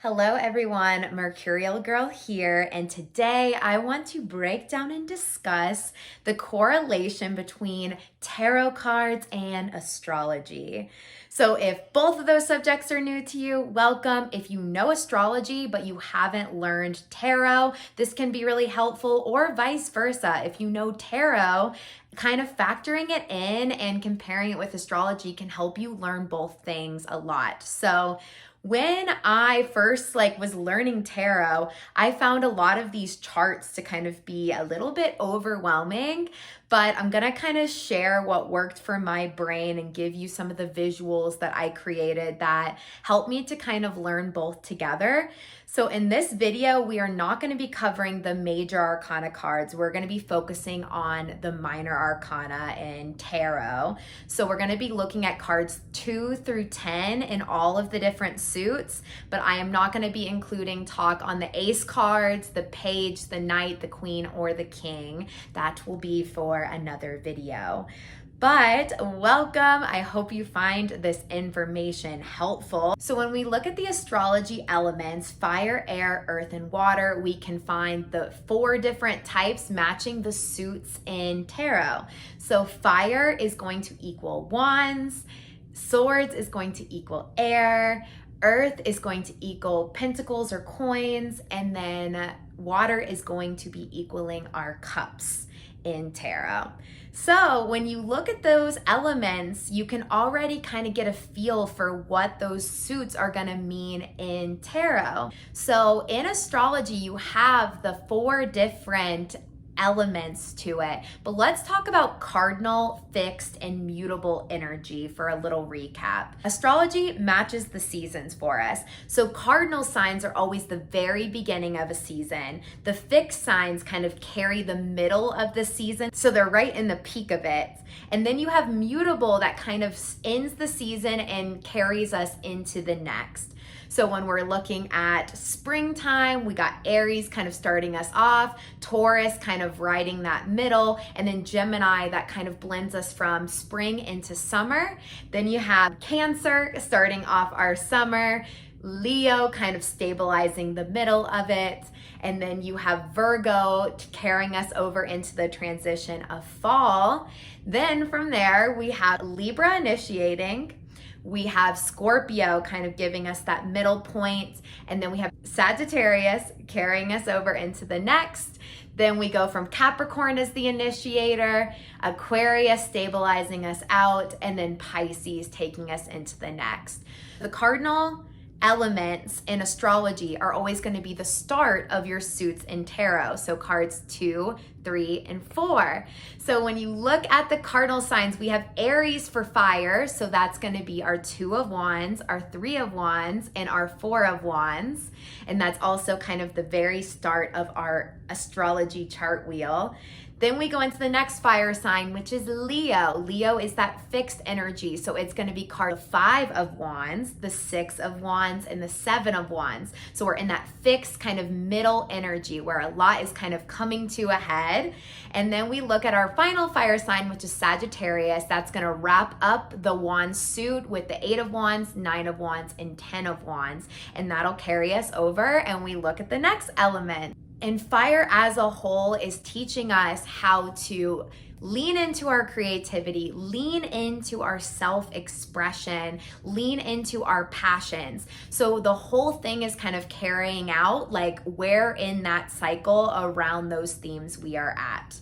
Hello everyone, Mercurial Girl here, and today I want to break down and discuss the correlation between tarot cards and astrology. So if both of those subjects are new to you, welcome. If you know astrology but you haven't learned tarot, this can be really helpful, or vice versa. If you know tarot, kind of factoring it in and comparing it with astrology can help you learn both things a lot. So when I first was learning tarot, I found a lot of these charts to kind of be a little bit overwhelming, but I'm gonna kind of share what worked for my brain and give you some of the visuals that I created that helped me to kind of learn both together. So in this video, we are not going to be covering the major arcana cards. We're going to be focusing on the minor arcana in tarot. So we're going to be looking at cards 2 through 10 in all of the different suits, but I am not going to be including talk on the ace cards, the page, the knight, the queen, or the king. That will be for another video. But welcome. I hope you find this information helpful. So when we look at the astrology elements, fire, air, earth, and water, we can find the 4 different types matching the suits in tarot. So fire is going to equal wands, swords is going to equal air, earth is going to equal pentacles or coins, and then water is going to be equaling our cups in tarot. So when you look at those elements, you can already kind of get a feel for what those suits are going to mean in tarot. So in astrology, you have the 4 different elements to it, but let's talk about cardinal, fixed, and mutable energy for a little recap. Astrology matches the seasons for us. So cardinal signs are always the very beginning of a season. The fixed signs kind of carry the middle of the season, so they're right in the peak of it. And then you have mutable that kind of ends the season and carries us into the next. So when we're looking at springtime, we got Aries kind of starting us off, Taurus kind of riding that middle, and then Gemini that kind of blends us from spring into summer. Then you have Cancer starting off our summer, Leo kind of stabilizing the middle of it, and then you have Virgo carrying us over into the transition of fall. Then from there, we have Libra initiating. We have Scorpio kind of giving us that middle point, and then we have Sagittarius carrying us over into the next. Then we go from Capricorn as the initiator, Aquarius stabilizing us out, and then Pisces taking us into the next. The cardinal elements in astrology are always going to be the start of your suits in tarot. So cards 2, 3, and 4. So when you look at the cardinal signs, we have Aries for fire. So that's going to be our 2 of wands, our 3 of wands, and our 4 of wands. And that's also kind of the very start of our astrology chart wheel. Then we go into the next fire sign, which is Leo. Leo is that fixed energy. So it's going to be card 5 of wands, the 6 of wands, and the 7 of wands. So we're in that fixed kind of middle energy where a lot is kind of coming to a head. And then we look at our final fire sign, which is Sagittarius. That's going to wrap up the wand suit with the 8 of wands, 9 of wands, and 10 of wands. And that'll carry us over. And we look at the next element. And fire as a whole is teaching us how to lean into our creativity, lean into our self-expression, lean into our passions. So the whole thing is kind of carrying out where in that cycle around those themes we are at.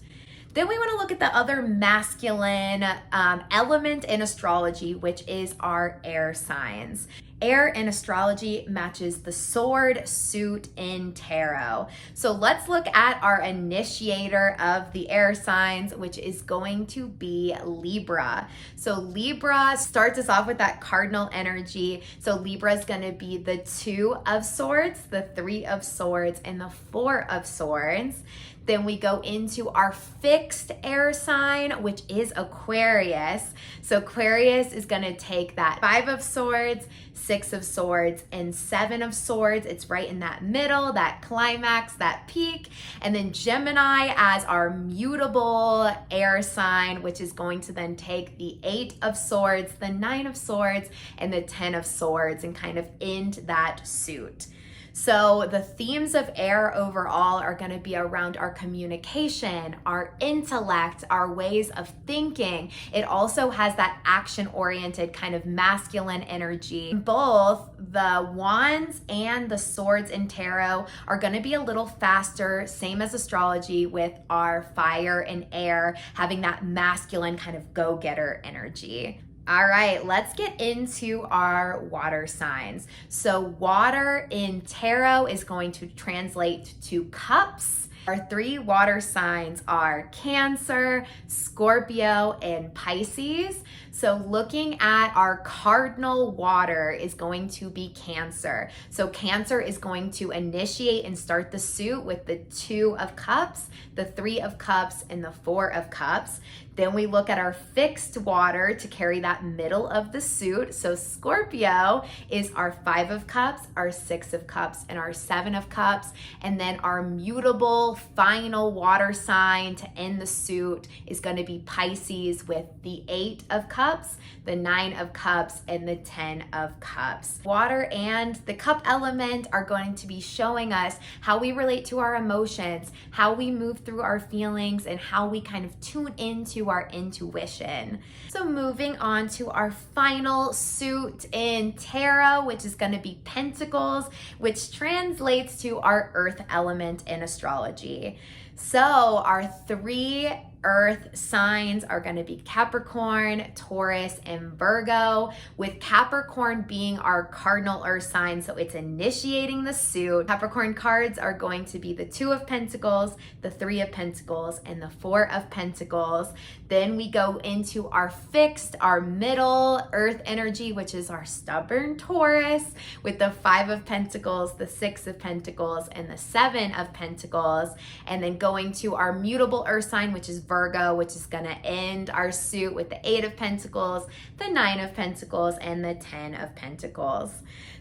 Then we want to look at the other masculine element in astrology, which is our air signs. Air in astrology matches the sword suit in tarot. So let's look at our initiator of the air signs, which is going to be Libra. So Libra starts us off with that cardinal energy. So Libra is going to be the 2 of swords, the 3 of swords, and the 4 of swords. Then we go into our fixed air sign, which is Aquarius. So Aquarius is going to take that 5 of swords, 6 of swords, and 7 of swords. It's right in that middle, that climax, that peak. And then Gemini as our mutable air sign, which is going to then take the 8 of swords, the 9 of swords, and the 10 of swords and kind of end that suit. So the themes of air overall are going to be around our communication, our intellect, our ways of thinking. It also has that action-oriented kind of masculine energy. Both the wands and the swords in tarot are going to be a little faster, same as astrology, with our fire and air having that masculine kind of go-getter energy. All right, let's get into our water signs. So water in tarot is going to translate to cups. Our three water signs are Cancer, Scorpio, and Pisces. So looking at our cardinal water is going to be Cancer. So Cancer is going to initiate and start the suit with the 2 of cups, the 3 of cups, and the 4 of cups. Then we look at our fixed water to carry that middle of the suit. So Scorpio is our 5 of cups, our 6 of cups, and our 7 of cups. And then our mutable final water sign to end the suit is going to be Pisces with the 8 of cups, the 9 of cups, and the 10 of cups. Water and the cup element are going to be showing us how we relate to our emotions, how we move through our feelings, and how we kind of tune into our intuition. So moving on to our final suit in tarot, which is going to be Pentacles, which translates to our earth element in astrology. So our 3 earth signs are going to be Capricorn, Taurus, and Virgo, with Capricorn being our cardinal earth sign, so it's initiating the suit. Capricorn cards are going to be the 2 of Pentacles, the 3 of Pentacles, and the 4 of Pentacles. Then we go into our fixed, our middle earth energy, which is our stubborn Taurus, with the 5 of Pentacles, the 6 of Pentacles, and the 7 of Pentacles. And then going to our mutable earth sign, which is Virgo, which is going to end our suit with the 8 of Pentacles, the 9 of Pentacles, and the 10 of Pentacles.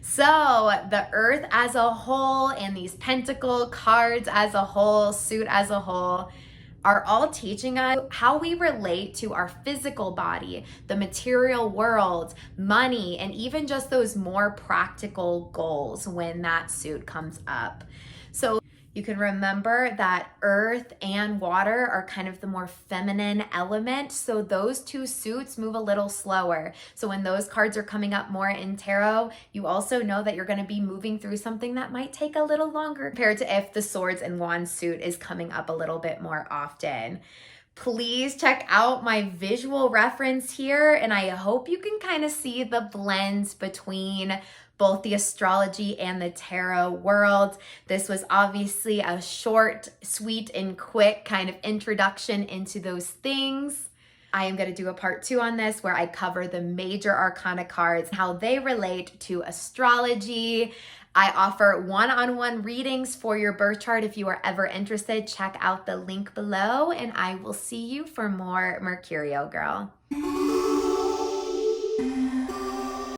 So the earth as a whole and these pentacle cards as a whole, suit as a whole, are all teaching us how we relate to our physical body, the material world, money, and even just those more practical goals when that suit comes up. So you can remember that earth and water are kind of the more feminine element. So those 2 suits move a little slower. So when those cards are coming up more in tarot, you also know that you're going to be moving through something that might take a little longer compared to if the swords and wands suit is coming up a little bit more often. Please check out my visual reference here, and I hope you can kind of see the blends between both the astrology and the tarot world. This was obviously a short, sweet, and quick kind of introduction into those things. I am going to do a part 2 on this where I cover the major arcana cards, how they relate to astrology. I offer one-on-one readings for your birth chart. If you are ever interested, check out the link below, and I will see you for more Mercurial Girl.